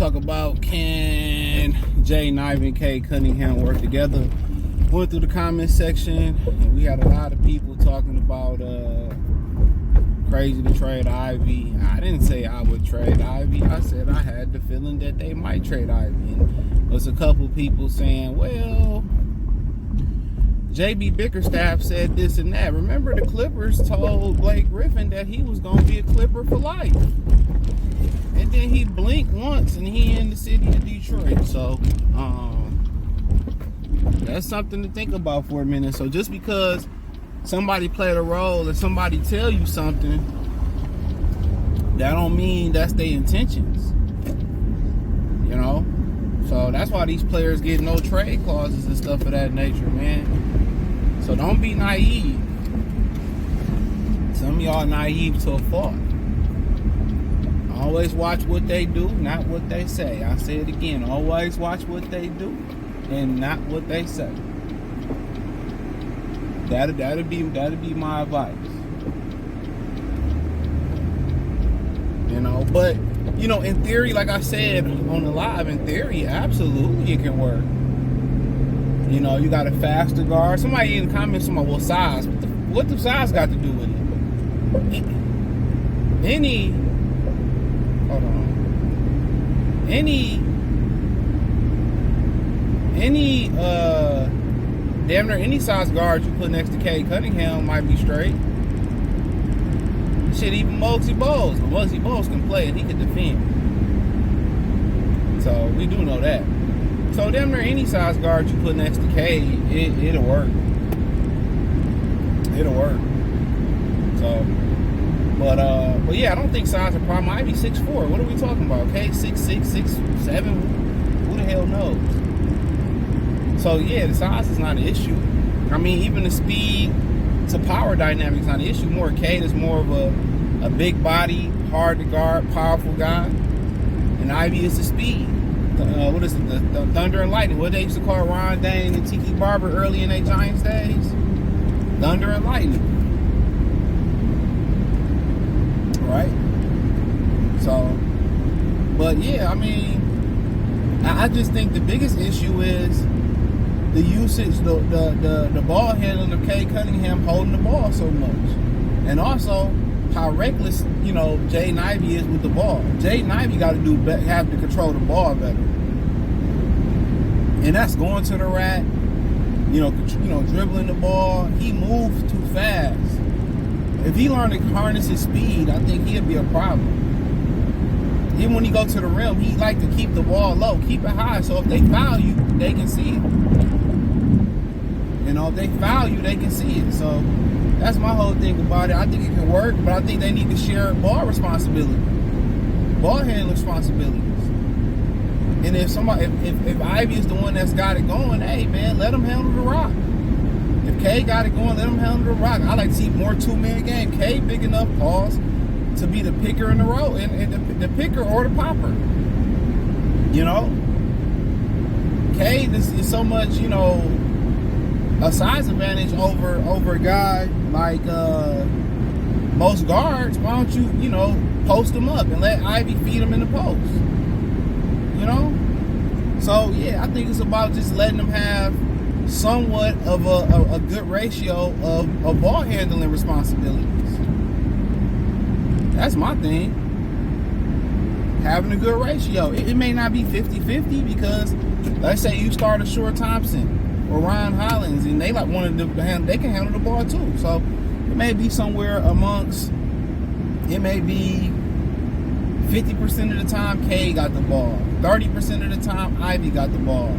talk about, can Jade and Ivey and Cade Cunningham work together? Went through the comment section and we had a lot of people talking about crazy to trade Ivey. I didn't say I would trade Ivey. I said I had the feeling that they might trade Ivey. And there's a couple people saying, well, Bickerstaff said this and that. Remember, the Clippers told Blake Griffin that he was going to be a Clipper for life. And then he blinked once and he in the city of Detroit. So, that's something to think about for a minute. So just because somebody played a role and somebody tell you something, that don't mean that's their intentions. You know? So that's why these players get no trade clauses and stuff of that nature, man. So don't be naive. Some of y'all naive to a fault. Always watch what they do, not what they say. I say it again. Always watch what they do and not what they say. That'd be my advice. You know, but you know, in theory, like I said on the live, in theory, absolutely it can work. You know, you got a faster guard. Somebody in the comments talking about, well, size. What the size got to do with it? Damn near any size guard you put next to Cade Cunningham might be straight. Shit, even Muggsy Bogues. But Muggsy Bogues can play and he can defend. So we do know that. So damn near any size guard you put next to Cade, it'll work. It'll work. So, but yeah, I don't think size is a problem. Ivey 6'4". What are we talking about? Cade 6'6", 6'7". Who the hell knows? So yeah, the size is not an issue. I mean, even the speed to power dynamics is not an issue. More Cade is more of a big body, hard to guard, powerful guy, and Ivey is the speed. What is it? The Thunder and Lightning. What they used to call Ron Dane and Tiki Barber early in their Giants days. Thunder and Lightning. Right? So, but yeah, I mean, I just think the biggest issue is the usage, the ball handling of Cade Cunningham holding the ball so much. And also how reckless, you know, Jade and Ivey is with the ball. Jade and Ivey got to have to control the ball better. And that's going to the rack, you know, dribbling the ball. He moves too fast. If he learned to harness his speed, I think he'd be a problem. Even when he go to the rim, he like to keep the ball low, keep it high, so if they foul you, they can see it. You know, if they foul you, they can see it. So that's my whole thing about it. I think it can work, but I think they need to share ball responsibility, ball handling responsibilities. And if Ivey is the one that's got it going, hey man, let him handle the rock. If Cade got it going, let him handle the rock. I like to see more two-man game. Cade big enough, pause, to be the picker in the row, and the picker or the popper. You know, Cade is so much, you know, a size advantage over a guy like most guards. Why don't you, you know, post him up and let Ivey feed him in the post? You know, so yeah, I think it's about just letting them have somewhat of a good ratio of ball handling responsibilities. That's my thing. Having a good ratio. It may not be 50-50 because let's say you start a Short Thompson or Ryan Hollins and they like wanted to handle, they can handle the ball too. So it may be somewhere amongst, it may be 50% of the time Cade got the ball, 30% of the time Ivey got the ball.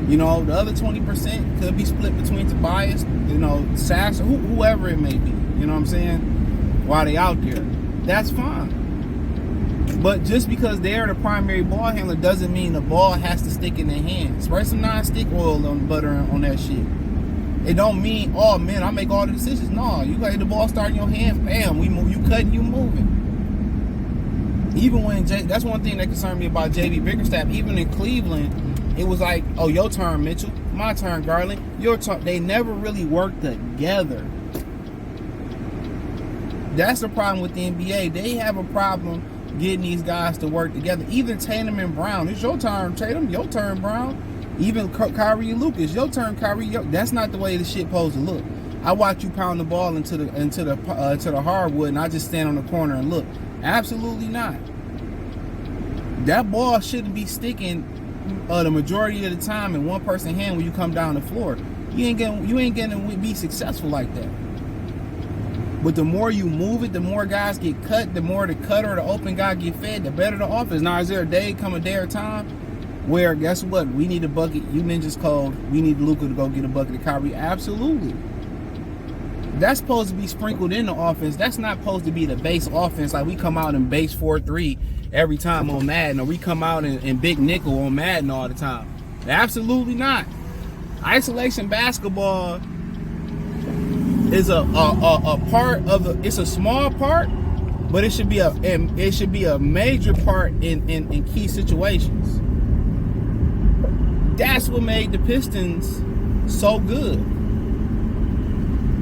You know, the other 20% could be split between Tobias, you know, Sass, or whoever it may be. You know what I'm saying? While they out there. That's fine. But just because they're the primary ball handler doesn't mean the ball has to stick in their hands. Spray some non-stick oil on butter on that shit. It don't mean, oh man, I make all the decisions. No, you got the ball start in your hands, bam, we move, you cutting, you moving. Even when that's one thing that concerned me about Jade Bickerstaff. Even in Cleveland, it was like, oh, your turn, Mitchell. My turn, Garland. Your turn. They never really worked together. That's the problem with the NBA. They have a problem getting these guys to work together. Even Tatum and Brown. It's your turn, Tatum. Your turn, Brown. Even Kyrie and Lucas. Your turn, Kyrie. That's not the way the shit supposed to look. I watch you pound the ball into the hardwood, and I just stand on the corner and look. Absolutely not. That ball shouldn't be sticking the majority of the time in one person's hand when you come down the floor. You ain't gonna be successful like that. But the more you move it, the more guys get cut, the more the cutter or the open guy get fed, the better the offense. Now, is there a day or time where, guess what, we need a bucket, you ninjas cold, we need Luka to go get a bucket of Kyrie? Absolutely. That's supposed to be sprinkled in the offense. That's not supposed to be the base offense, like we come out in base 4-3 every time on Madden, or we come out in big nickel on Madden all the time. Absolutely not. Isolation basketball is a part of it's a small part, but it should be a major part in key situations. That's what made the Pistons so good.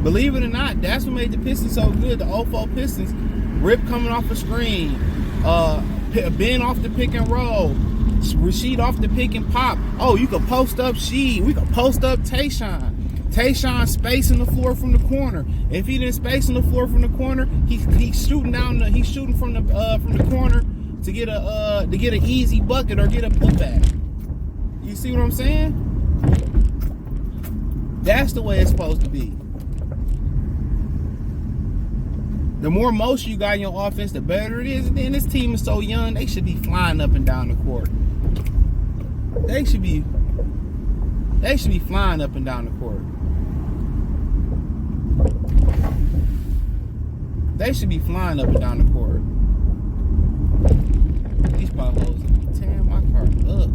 Believe it or not, that's what made the Pistons so good. The 04 Pistons, Rip coming off a screen, Ben off the pick and roll, Rasheed off the pick and pop. Oh, you could post up Sheed. We could post up Tayshaun. Tayshaun spacing the floor from the corner. If he didn't space on the floor from the corner, he's shooting from the corner to get an easy bucket or get a putback. You see what I'm saying? That's the way it's supposed to be. The more motion you got in your offense, the better it is. And then this team is so young, they should be flying up and down the court. They should be flying up and down the court. They should be flying up and down the court. These potholes are tearing my car up.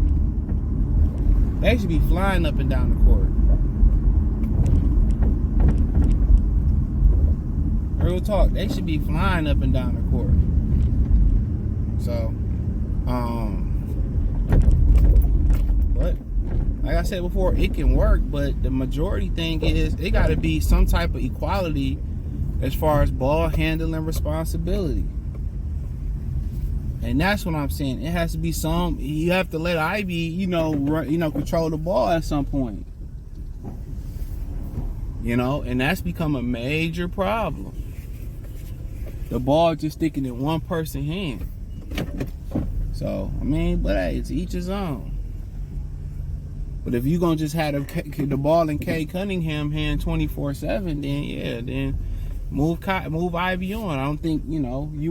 They should be flying up and down the court. Real talk, they should be flying up and down the court. So, but like I said before, it can work, but the majority thing is it got to be some type of equality as far as ball handling responsibility. And that's what I'm saying. It has to be some. You have to let Ivey, control the ball at some point. And that's become a major problem. The ball just sticking in one person's hand. So, but hey, it's each his own. But if you're going to just have the ball in Cade Cunningham hand 24/7, then move Ivey on. I don't think, you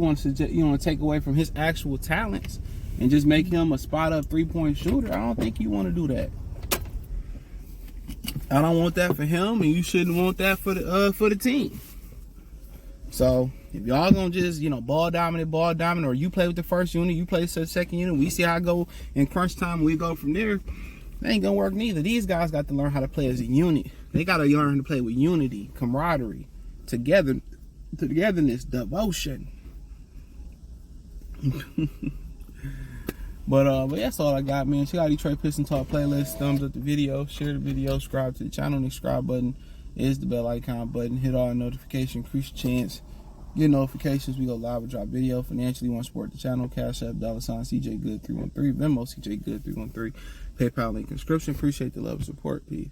want to take away from his actual talents and just make him a spot-up three-point shooter. I don't think you want to do that. I don't want that for him, and you shouldn't want that for the team. So if y'all gonna just ball dominant, or you play with the first unit, you play with the second unit, we see how I go in crunch time, we go from there. That ain't gonna work neither. These guys got to learn how to play as a unit. They got to learn to play with unity, camaraderie, togetherness, devotion. But that's all I got, man. Check out Detroit Pistons Talk playlist. Thumbs up the video, share the video, subscribe to the channel. The subscribe button is the bell icon button. Hit all notifications, increase your chance. Get notifications. We go live or drop video. Financially, want to support the channel. Cash App, $CJ Good 313. Venmo, CJ Good 313. PayPal link in description. Appreciate the love and support. Peace.